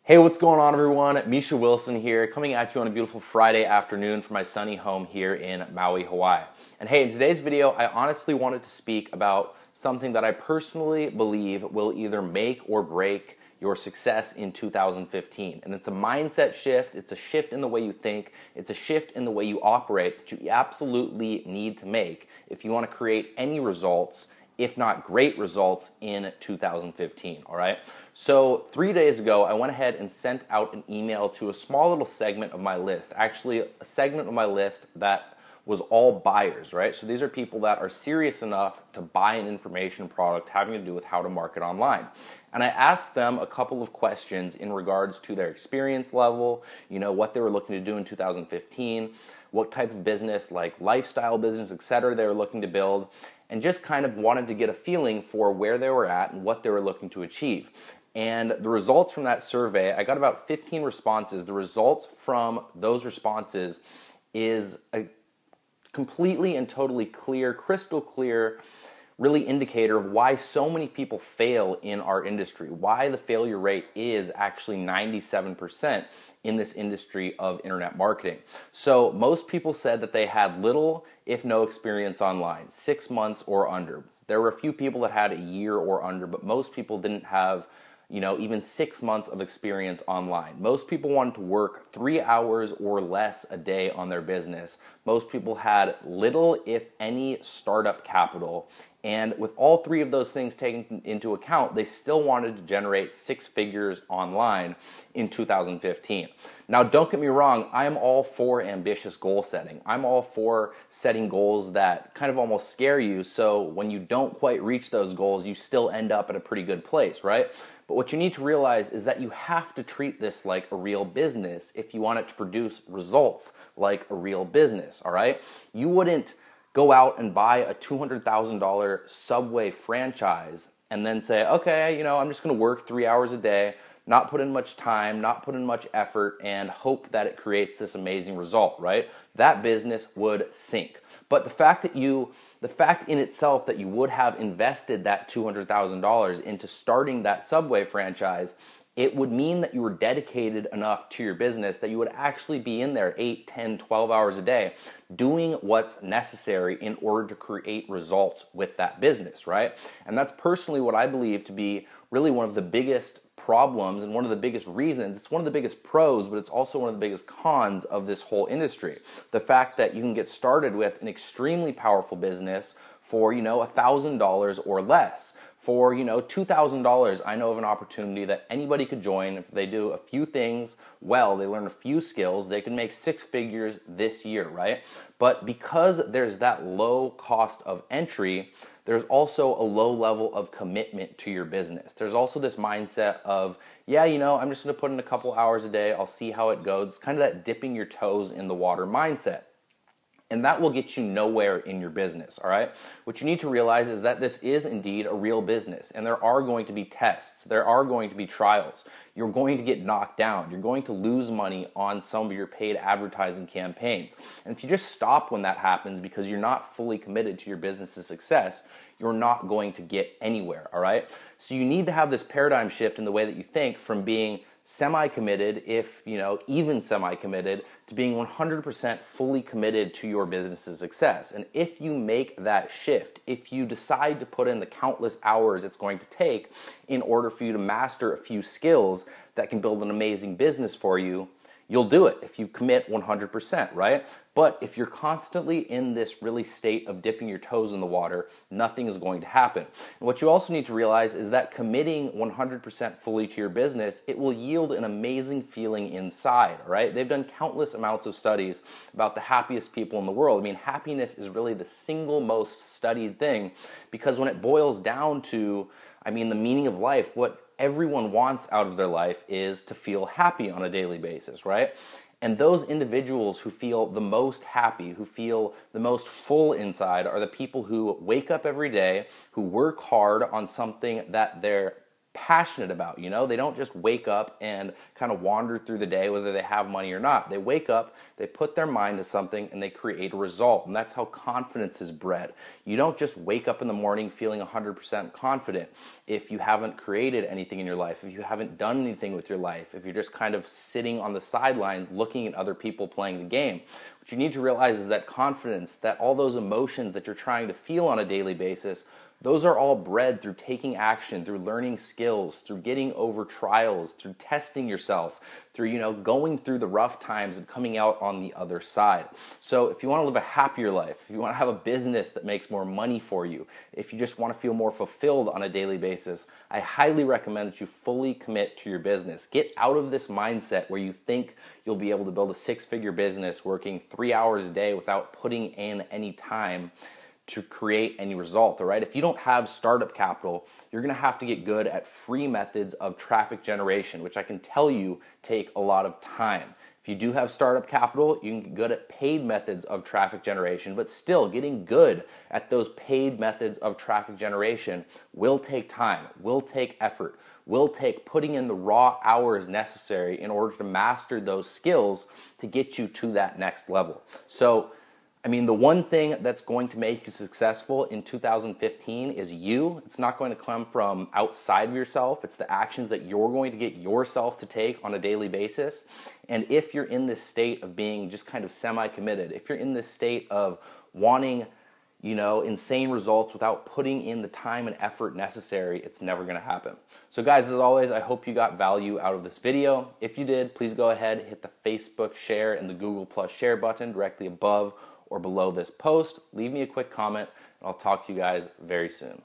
Hey, what's going on, everyone? Misha Wilson here, coming at you on a beautiful Friday afternoon from my sunny home here in Maui, Hawaii. And hey, in today's video, I honestly wanted to speak about something that I personally believe will either make or break your success in 2015. And it's a mindset shift, it's a shift in the way you think, it's a shift in the way you operate that you absolutely need to make if you want to create any results, if not great results, in 2015, all right? So 3 days ago, I went ahead and sent out an email to a small little segment of my list, actually a segment of my list that was all buyers, right? So these are people that are serious enough to buy an information product having to do with how to market online. And I asked them a couple of questions in regards to their experience level, what they were looking to do in 2015, what type of business, like lifestyle business, etc., they were looking to build, and just kind of wanted to get a feeling for where they were at and what they were looking to achieve. And the results from that survey, I got about 15 responses. The results from those responses is a completely and totally clear, crystal clear, really indicator of why so many people fail in our industry, why the failure rate is actually 97% in this industry of internet marketing. So most people said that they had little, if no, experience online, 6 months or under. There were a few people that had a year or under, but most people didn't have even 6 months of experience online. Most people wanted to work 3 hours or less a day on their business. Most people had little, if any, startup capital. And with all three of those things taken into account, they still wanted to generate 6 figures online in 2015. Now, don't get me wrong, I'm all for ambitious goal setting. I'm all for setting goals that kind of almost scare you, so when you don't quite reach those goals, you still end up at a pretty good place, right? But what you need to realize is that you have to treat this like a real business if you want it to produce results like a real business, all right? You wouldn't go out and buy a $200,000 Subway franchise and then say, okay, I'm just going to work 3 hours a day, not put in much time, not put in much effort, and hope that it creates this amazing result, right? That business would sink. But the fact in itself that you would have invested that $200,000 into starting that Subway franchise, it would mean that you were dedicated enough to your business that you would actually be in there 8, 10, 12 hours a day doing what's necessary in order to create results with that business, right? And that's personally what I believe to be really one of the biggest problems and one of the biggest reasons. It's one of the biggest pros, but it's also one of the biggest cons of this whole industry. The fact that you can get started with an extremely powerful business for, $1,000 or less. For, $2,000, I know of an opportunity that anybody could join. If they do a few things well, they learn a few skills, they can make 6 figures this year, right? But because there's that low cost of entry, there's also a low level of commitment to your business. There's also this mindset of, I'm just going to put in a couple hours a day, I'll see how it goes. It's kind of that dipping your toes in the water mindset. And that will get you nowhere in your business, all right? What you need to realize is that this is indeed a real business, and there are going to be tests. There are going to be trials. You're going to get knocked down. You're going to lose money on some of your paid advertising campaigns. And if you just stop when that happens because you're not fully committed to your business's success, you're not going to get anywhere, all right? So you need to have this paradigm shift in the way that you think from being semi-committed, if even semi-committed, to being 100% fully committed to your business's success. And if you make that shift, if you decide to put in the countless hours it's going to take in order for you to master a few skills that can build an amazing business for you, you'll do it if you commit 100%, right? But if you're constantly in this really state of dipping your toes in the water, nothing is going to happen. And what you also need to realize is that committing 100% fully to your business, it will yield an amazing feeling inside, right? They've done countless amounts of studies about the happiest people in the world. I mean, happiness is really the single most studied thing because when it boils down to, the meaning of life, what everyone wants out of their life is to feel happy on a daily basis, right? And those individuals who feel the most happy, who feel the most full inside, are the people who wake up every day, who work hard on something that they're passionate about. You know, they don't just wake up and kind of wander through the day whether they have money or not. They wake up, they put their mind to something, and they create a result. And that's how confidence is bred. You don't just wake up in the morning feeling 100% confident if you haven't created anything in your life, if you haven't done anything with your life, if you're just kind of sitting on the sidelines looking at other people playing the game. What you need to realize is that confidence, that all those emotions that you're trying to feel on a daily basis, those are all bred through taking action, through learning skills, through getting over trials, through testing yourself, through, you know, going through the rough times and coming out on the other side. So if you want to live a happier life, if you want to have a business that makes more money for you, if you just want to feel more fulfilled on a daily basis, I highly recommend that you fully commit to your business. Get out of this mindset where you think you'll be able to build a six-figure business working 3 hours a day without putting in any time to create any result, all right? If you don't have startup capital, you're gonna have to get good at free methods of traffic generation, which I can tell you take a lot of time. If you do have startup capital, you can get good at paid methods of traffic generation, but still getting good at those paid methods of traffic generation will take time, will take effort, will take putting in the raw hours necessary in order to master those skills to get you to that next level. So, I mean, the one thing that's going to make you successful in 2015 is you. It's not going to come from outside of yourself. It's the actions that you're going to get yourself to take on a daily basis. And if you're in this state of being just kind of semi-committed, if you're in this state of wanting, you know, insane results without putting in the time and effort necessary, it's never going to happen. So guys, as always, I hope you got value out of this video. If you did, please go ahead, hit the Facebook share and the Google Plus share button directly above or below this post. Leave me a quick comment, and I'll talk to you guys very soon.